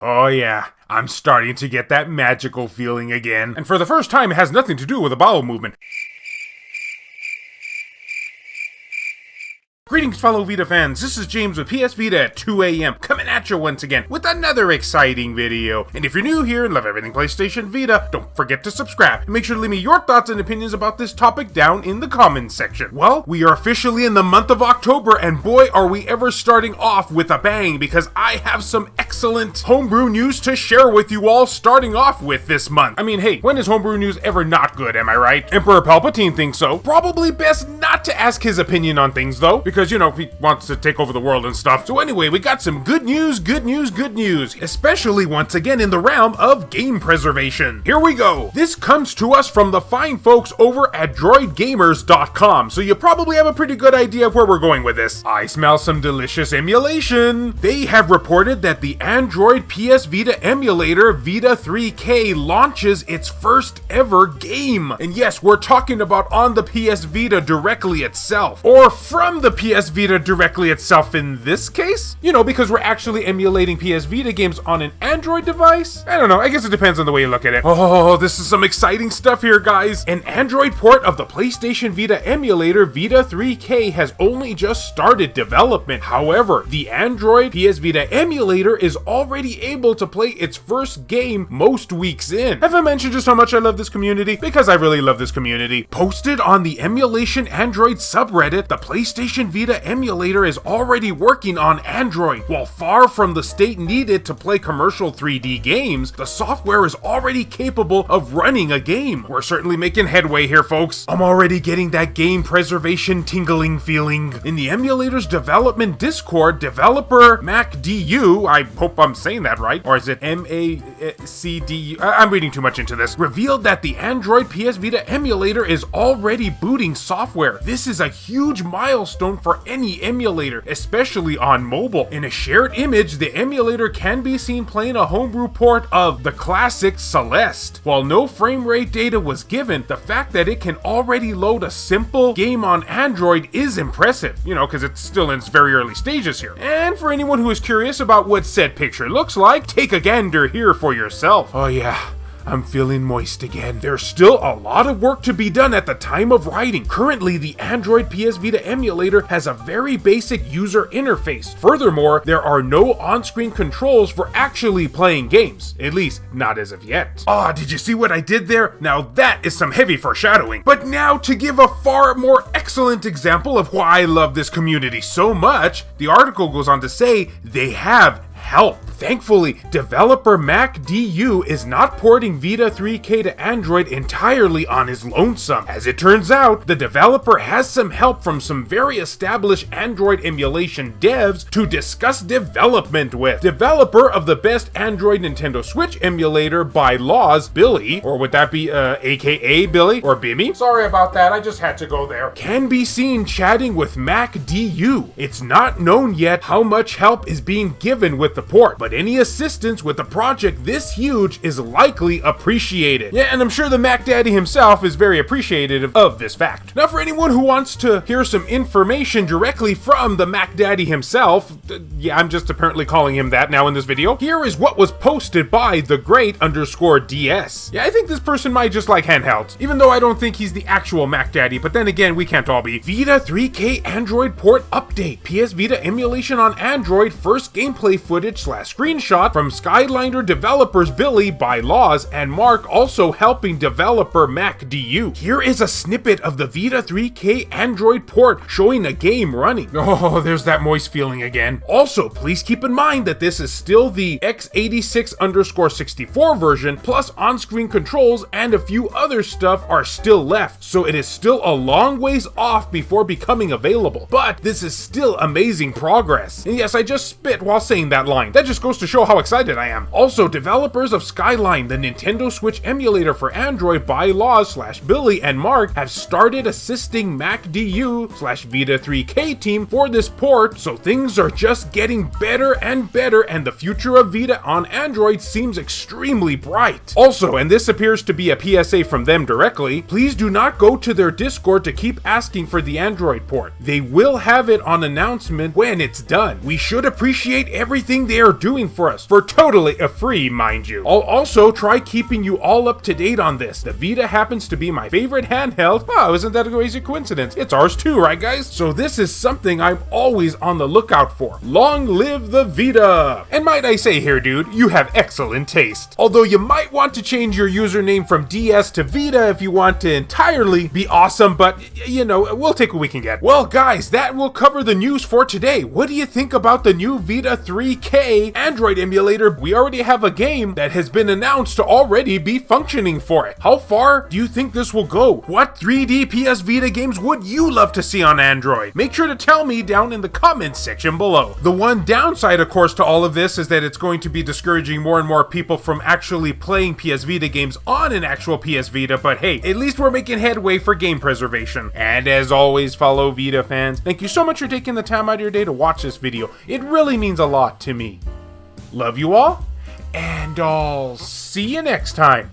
Oh yeah, I'm starting to get that magical feeling again. And for the first time, it has nothing to do with a bowel movement. Greetings fellow Vita fans, this is James with PS Vita at 2 AM, coming at you once again with another exciting video. And if you're new here and love everything PlayStation Vita, don't forget to subscribe. And make sure to leave me your thoughts and opinions about this topic down in the comments section. Well, we are officially in the month of October, and boy are we ever starting off with a bang, because I have some excellent homebrew news to share with you all starting off with this month. I mean, hey, when is homebrew news ever not good, am I right? Emperor Palpatine thinks so. Probably best not to ask his opinion on things though, because you know, he wants to take over the world and stuff. So anyway, we got some good news, especially once again in the realm of game preservation. Here we go. This comes to us from the fine folks over at droidgamers.com, so you probably have a pretty good idea of where we're going with this. I smell some delicious emulation. They have reported that the Android PS Vita emulator Vita 3K launches its first ever game. And yes, we're talking about on the PS Vita directly itself, or from the PS Vita directly itself in this case? You know, because we're actually emulating PS Vita games on an Android device? I don't know, I guess it depends on the way you look at it. Oh, this is some exciting stuff here, guys. An Android port of the PlayStation Vita emulator Vita 3K has only just started development. However, the Android PS Vita emulator is already able to play its first game most weeks in. Have I mentioned just how much I love this community? Because I really love this community. Posted on the Emulation Android subreddit, the PlayStation Vita emulator is already working on Android. While far from the state needed to play commercial 3D games, the software is already capable of running a game. We're certainly making headway here, folks. I'm already getting that game preservation tingling feeling. In the emulator's development Discord, developer MacDU, I hope I'm saying that right, or is it MACDU? I'm reading too much into this, revealed that the Android PS Vita emulator is already booting software. This is a huge milestone for any emulator, especially on mobile. In a shared image, the emulator can be seen playing a homebrew port of the classic Celeste. While no frame rate data was given, the fact that it can already load a simple game on Android is impressive, you know, because it's still in its very early stages here. And for anyone who is curious about what said picture looks like, take a gander here for yourself. Oh yeah, I'm feeling moist again. There's still a lot of work to be done at the time of writing. Currently, the Android PS Vita emulator has a very basic user interface. Furthermore, there are no on-screen controls for actually playing games, at least not as of yet. Ah, did you see what I did there? Now that is some heavy foreshadowing. But now to give a far more excellent example of why I love this community so much, the article goes on to say they have help. Thankfully, developer MacDU is not porting Vita 3K to Android entirely on his lonesome. As it turns out, the developer has some help from some very established Android emulation devs to discuss development with. Developer of the best Android Nintendo Switch emulator by laws, Billy, or would that be aka Billy or Bimmy? Sorry about that, I just had to go there. Can be seen chatting with MacDU. It's not known yet how much help is being given with the port, but any assistance with a project this huge is likely appreciated. Yeah, and I'm sure the Mac Daddy himself is very appreciative of this fact. Now, for anyone who wants to hear some information directly from the Mac Daddy himself, yeah, I'm just apparently calling him that now in this video, here is what was posted by @thegreat_DS. Yeah, I think this person might just like handhelds, even though I don't think he's the actual Mac Daddy, but then again, we can't all be. Vita 3K Android port update. PS Vita emulation on Android, first gameplay footage / screenshot from Skyliner developers Billy by laws and Mark, also helping developer MacDU. Here is a snippet of the Vita 3K Android port showing a game running. Oh, there's that moist feeling again. Also, please keep in mind that this is still the x86_64 version, plus on-screen controls and a few other stuff are still left, so it is still a long ways off before becoming available. But this is still amazing progress. And yes, I just spit while saying that line. That just goes to show how excited I am. Also, developers of Skyline, the Nintendo Switch emulator for Android by laws / Billy and Mark, have started assisting MacDU / Vita 3K team for this port, so things are just getting better and better, and the future of Vita on Android seems extremely bright. Also, and this appears to be a PSA from them directly, please do not go to their Discord to keep asking for the Android port. They will have it on announcement when it's done. We should appreciate everything they are doing doing for us, for totally free, mind you. I'll also try keeping you all up to date on this. The Vita happens to be my favorite handheld. Wow, isn't that a crazy coincidence? It's ours too, right guys? So this is something I'm always on the lookout for. Long live the Vita! And might I say here, dude, you have excellent taste. Although you might want to change your username from DS to Vita if you want to entirely be awesome, but you know, we'll take what we can get. Well guys, that will cover the news for today. What do you think about the new Vita 3K Android emulator? We already have a game that has been announced to already be functioning for it. How far do you think this will go? What 3D PS Vita games would you love to see on Android? Make sure to tell me down in the comments section below. The one downside, of course, to all of this is that it's going to be discouraging more and more people from actually playing PS Vita games on an actual PS Vita, but hey, at least we're making headway for game preservation. And as always, fellow Vita fans, thank you so much for taking the time out of your day to watch this video. It really means a lot to me. Love you all, and I'll see you next time.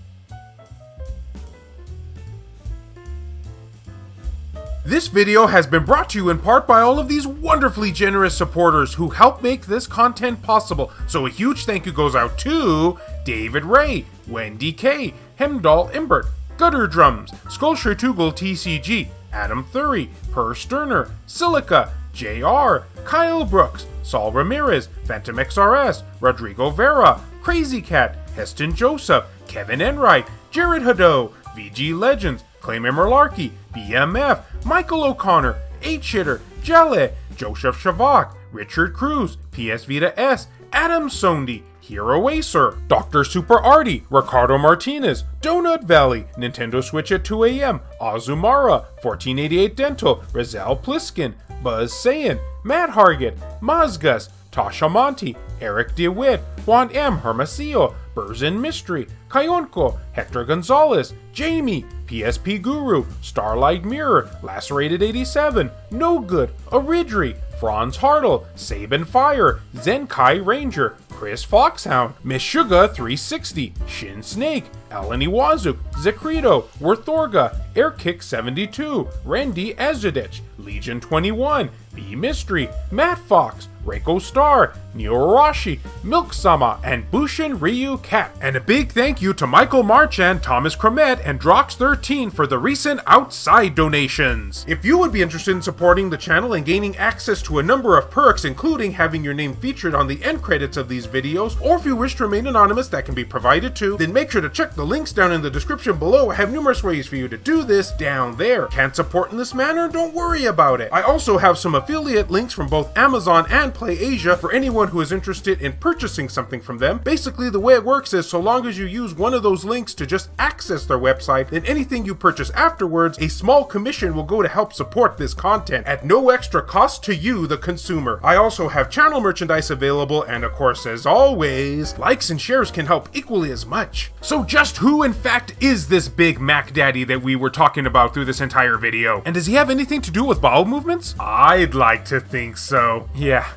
This video has been brought to you in part by all of these wonderfully generous supporters who help make this content possible. So a huge thank you goes out to David Ray, Wendy K, Hemdahl Imbert, Gutter Drums, Sculpture Tugel TCG, Adam Thury, Per Sterner, Silica, JR, Kyle Brooks, Saul Ramirez, Phantom XRS, Rodrigo Vera, Crazy Cat, Heston Joseph, Kevin Enright, Jared Hado, VG Legends, Clayman Merlarkey, BMF, Michael O'Connor, H-Hitter, Jelly, Joseph Shavak, Richard Cruz, PS Vita S, Adam Sondi, Hero Acer, Dr. Super Artie, Ricardo Martinez, Donut Valley, Nintendo Switch at 2 a.m., Azumara, 1488 Dental, Rizal Pliskin, Buzz Sayin, Matt Hargett, Mazgus, Tasha Monty, Eric DeWitt, Juan M. Hermosillo, Burzin Mystery, Kayonko, Hector Gonzalez, Jamie, PSP Guru, Starlight Mirror, Lacerated 87, No Good, Aridri, Franz Hartle, Saban Fire, Zenkai Ranger, Chris Foxhound, Meshuga 360, Shin Snake, Alan Iwazuk, Zekrito, Werthorga, Airkick 72, Randy Azadich, Legion 21, B Mystery, Matt Fox, Reiko Star, Neo Arashi, Milk Sama, and Bushin Ryu Cat. And a big thank you to Michael Marchand, Thomas Cromet, and Drox13 for the recent outside donations. If you would be interested in supporting the channel and gaining access to a number of perks, including having your name featured on the end credits of these videos, or if you wish to remain anonymous, that can be provided too, then make sure to check the links down in the description below. I have numerous ways for you to do this down there. Can't support in this manner? Don't worry about it. I also have some affiliate links from both Amazon and PlayAsia for anyone who is interested in purchasing something from them. Basically, the way it works is so long as you use one of those links to just access their website, then anything you purchase afterwards, a small commission will go to help support this content at no extra cost to you, the consumer. I also have channel merchandise available, and of course, as always, likes and shares can help equally as much. So just who in fact is this Big Mac Daddy that we were talking about through this entire video? And does he have anything to do with bowel movements? I'd like to think so. Yeah,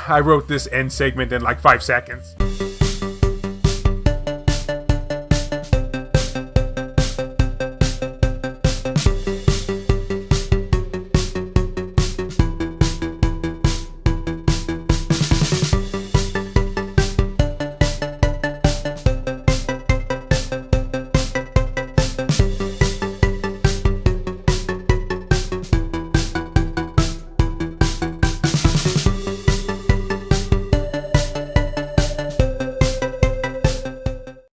I wrote this end segment in like 5 seconds.